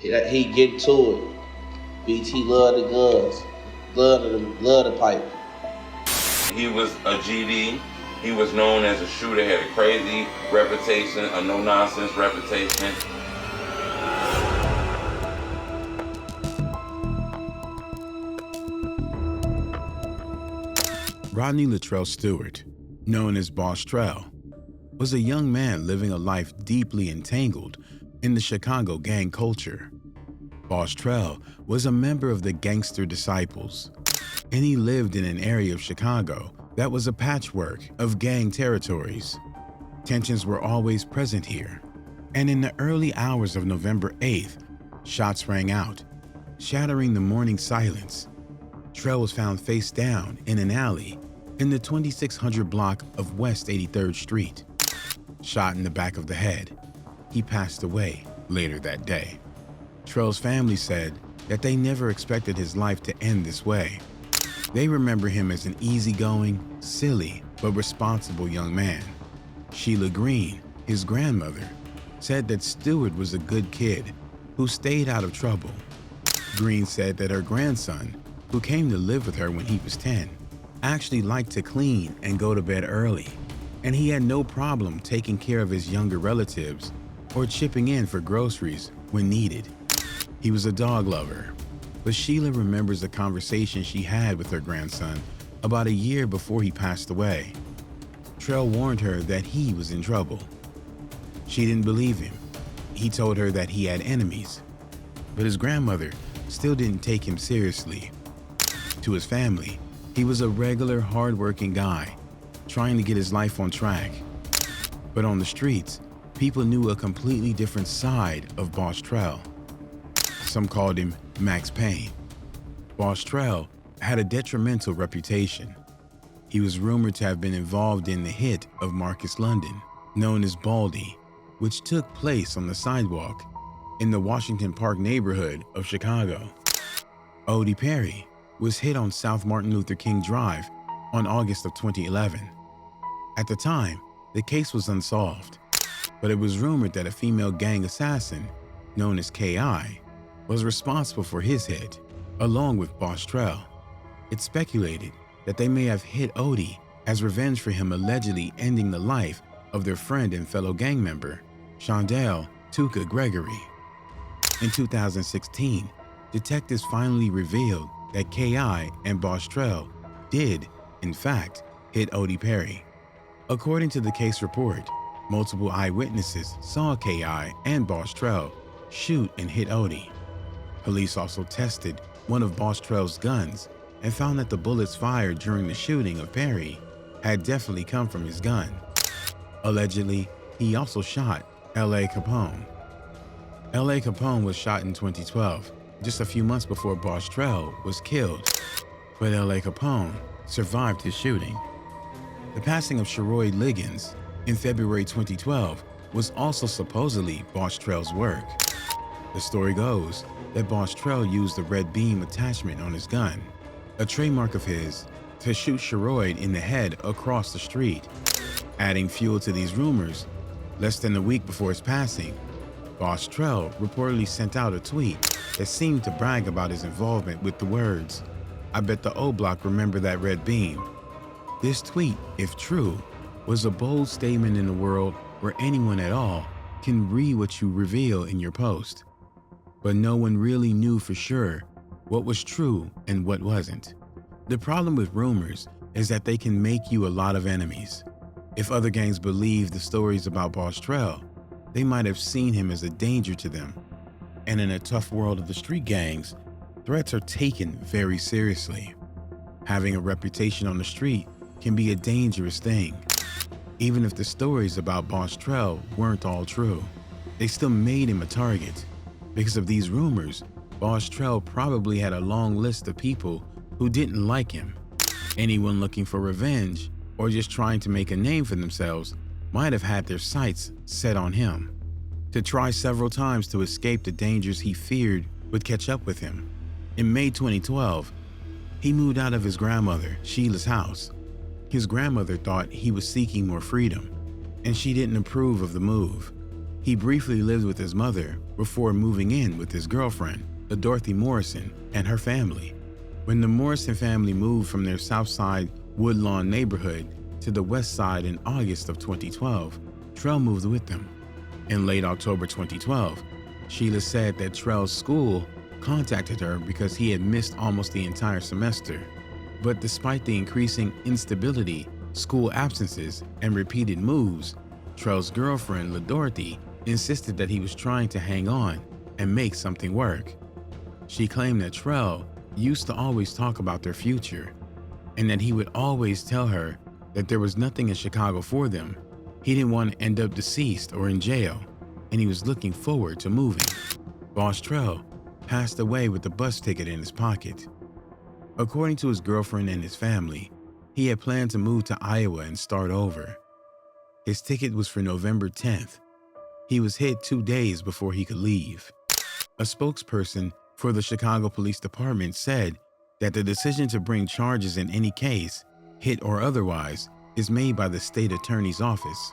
He get to it. BT love the guns, love the pipe. He was a GD. He was known as a shooter, had a crazy reputation, a no-nonsense reputation. Rodney Latrell Stewart, known as BossTrell, was a young man living a life deeply entangled in the Chicago gang culture. BossTrell was a member of the Gangster Disciples, and he lived in an area of Chicago that was a patchwork of gang territories. Tensions were always present here, and in the early hours of November 8th, shots rang out, shattering the morning silence. Trell was found face down in an alley in the 2600 block of West 83rd Street. Shot in the back of the head, he passed away later that day. Trell's family said that they never expected his life to end this way. They remember him as an easygoing, silly, but responsible young man. Sheila Green, his grandmother, said that Stewart was a good kid who stayed out of trouble. Green said that her grandson, who came to live with her when he was 10, actually liked to clean and go to bed early, and he had no problem taking care of his younger relatives or chipping in for groceries when needed. He was a dog lover, but Sheila remembers a conversation she had with her grandson about a year before he passed away. Trell warned her that he was in trouble. She didn't believe him. He told her that he had enemies, but his grandmother still didn't take him seriously. To his family, he was a regular, hard-working guy, trying to get his life on track. But on the streets, people knew a completely different side of BossTrell. Some called him Max Payne. BossTrell had a detrimental reputation. He was rumored to have been involved in the hit of Marcus London, known as Baldy, which took place on the sidewalk in the Washington Park neighborhood of Chicago. Odie Perry was hit on South Martin Luther King Drive on August of 2011. At the time, the case was unsolved, but it was rumored that a female gang assassin, known as K.I., was responsible for his hit, along with BossTrell. It's speculated that they may have hit Odie as revenge for him allegedly ending the life of their friend and fellow gang member, Shondell Tuka Gregory. In 2016, detectives finally revealed that K.I. and BossTrell did, in fact, hit Odie Perry. According to the case report, multiple eyewitnesses saw K.I. and BossTrell shoot and hit Odie. Police also tested one of BossTrell's guns and found that the bullets fired during the shooting of Perry had definitely come from his gun. Allegedly, he also shot L.A. Capone. L.A. Capone was shot in 2012, just a few months before BossTrell was killed, but L.A. Capone survived his shooting. The passing of Sherrod Liggins in February 2012 was also supposedly BossTrell's work. The story goes that BossTrell used the red beam attachment on his gun, a trademark of his, to shoot Sherrod in the head across the street. Adding fuel to these rumors, less than a week before his passing, BossTrell reportedly sent out a tweet that seemed to brag about his involvement with the words, "I bet the O Block remember that red beam." This tweet, if true, was a bold statement in a world where anyone at all can read what you reveal in your post. But no one really knew for sure what was true and what wasn't. The problem with rumors is that they can make you a lot of enemies. If other gangs believed the stories about BossTrell, they might have seen him as a danger to them. And in a tough world of the street gangs, threats are taken very seriously. Having a reputation on the street can be a dangerous thing. Even if the stories about BossTrell weren't all true, they still made him a target. Because of these rumors, BossTrell probably had a long list of people who didn't like him. Anyone looking for revenge or just trying to make a name for themselves might have had their sights set on him. To try several times to escape the dangers he feared would catch up with him. In May 2012, he moved out of his grandmother, Sheila's house. His grandmother thought he was seeking more freedom, and she didn't approve of the move. He briefly lived with his mother before moving in with his girlfriend, Dorothy Morrison, and her family. When the Morrison family moved from their South Side Woodlawn neighborhood to the West Side in August of 2012, Trell moved with them. In late October 2012, Sheila said that Trell's school contacted her because he had missed almost the entire semester. But despite the increasing instability, school absences, and repeated moves, Trell's girlfriend, Dorothy, insisted that he was trying to hang on and make something work. She claimed that Trell used to always talk about their future, and that he would always tell her that there was nothing in Chicago for them. He didn't want to end up deceased or in jail, and he was looking forward to moving. BossTrell passed away with a bus ticket in his pocket. According to his girlfriend and his family, he had planned to move to Iowa and start over. His ticket was for November 10th. He was hit 2 days before he could leave. A spokesperson for the Chicago Police Department said that the decision to bring charges in any case, hit or otherwise, is made by the state attorney's office.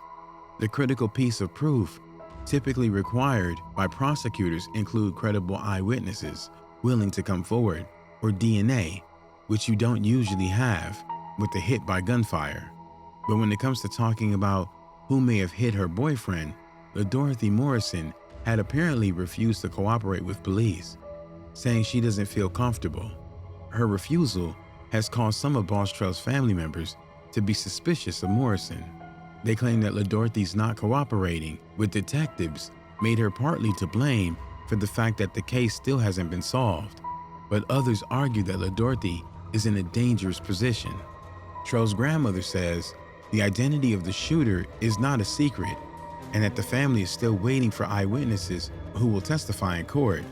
The critical piece of proof typically required by prosecutors include credible eyewitnesses willing to come forward, or DNA, which you don't usually have with a hit by gunfire. But when it comes to talking about who may have hit her boyfriend, Dorothy Morrison had apparently refused to cooperate with police, saying she doesn't feel comfortable. Her refusal has caused some of BossTrell's family members to be suspicious of Morrison. They claim that Dorothy's not cooperating with detectives made her partly to blame for the fact that the case still hasn't been solved, but others argue that Dorothy is in a dangerous position. Trell's grandmother says the identity of the shooter is not a secret, and that the family is still waiting for eyewitnesses who will testify in court.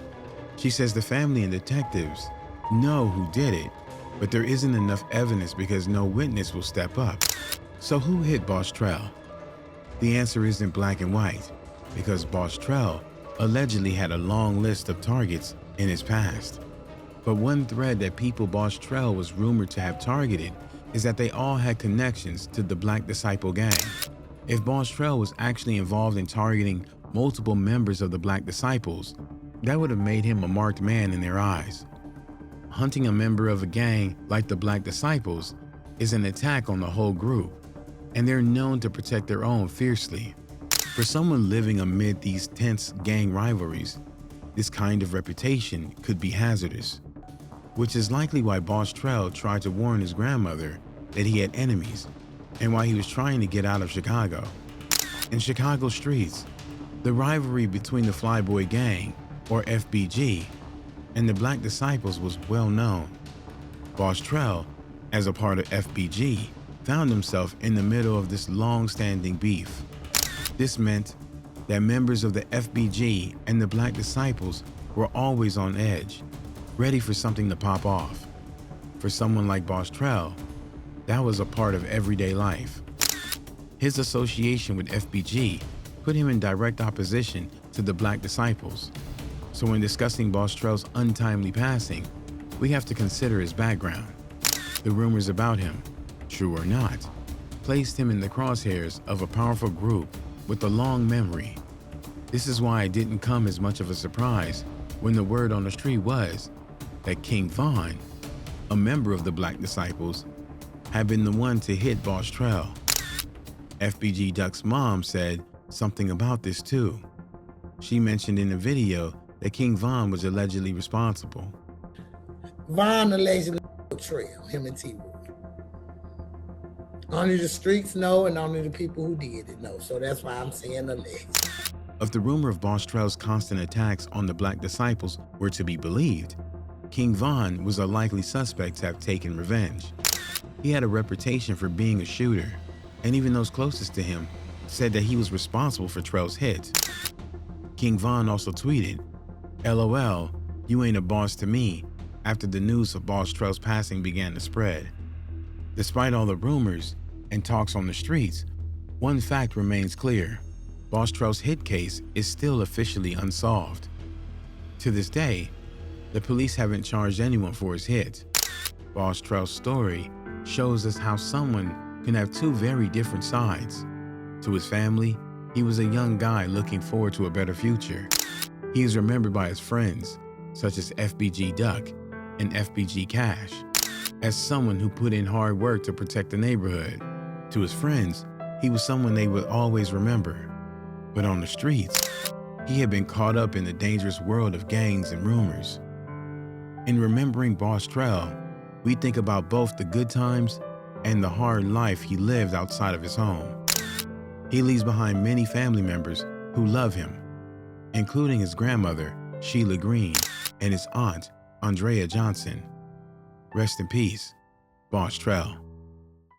She says the family and detectives know who did it, but there isn't enough evidence because no witness will step up. So who hit BossTrell? The answer isn't black and white, because BossTrell allegedly had a long list of targets in his past. But one thread that people BossTrell was rumored to have targeted is that they all had connections to the Black Disciple gang. If BossTrell was actually involved in targeting multiple members of the Black Disciples, that would have made him a marked man in their eyes. Hunting a member of a gang like the Black Disciples is an attack on the whole group, and they're known to protect their own fiercely. For someone living amid these tense gang rivalries, this kind of reputation could be hazardous, which is likely why BossTrell tried to warn his grandmother that he had enemies and why he was trying to get out of Chicago. In Chicago streets, the rivalry between the Flyboy Gang, or FBG, and the Black Disciples was well known. BossTrell, as a part of FBG, found himself in the middle of this long-standing beef. This meant that members of the FBG and the Black Disciples were always on edge, ready for something to pop off. For someone like BossTrell, that was a part of everyday life. His association with FBG put him in direct opposition to the Black Disciples. So when discussing BossTrell's untimely passing, we have to consider his background. The rumors about him, true or not, placed him in the crosshairs of a powerful group with a long memory. This is why it didn't come as much of a surprise when the word on the street was that King Von, a member of the Black Disciples, had been the one to hit BossTrell. FBG Duck's mom said something about this too. She mentioned in the video that King Von was allegedly responsible. Von allegedly trail him and T-Roy. Only the streets know, and only the people who did it know. So that's why I'm saying alleged. If the rumor of BossTrell's constant attacks on the Black Disciples were to be believed, King Von was a likely suspect to have taken revenge. He had a reputation for being a shooter, and even those closest to him said that he was responsible for Trell's hit. King Von also tweeted, "LOL, you ain't a boss to me," after the news of BossTrell's passing began to spread. Despite all the rumors and talks on the streets, one fact remains clear. BossTrell's hit case is still officially unsolved. To this day, the police haven't charged anyone for his hit. BossTrell's story shows us how someone can have two very different sides. To his family, He was a young guy looking forward to a better future. He is remembered by his friends, such as FBG Duck and FBG Cash, as someone who put in hard work to protect the neighborhood. To his friends, he was someone they would always remember. But on the streets, he had been caught up in the dangerous world of gangs and rumors. In remembering BossTrell, we think about both the good times and the hard life he lived outside of his home. He leaves behind many family members who love him, including his grandmother, Sheila Green, and his aunt, Andrea Johnson. Rest in peace, BossTrell.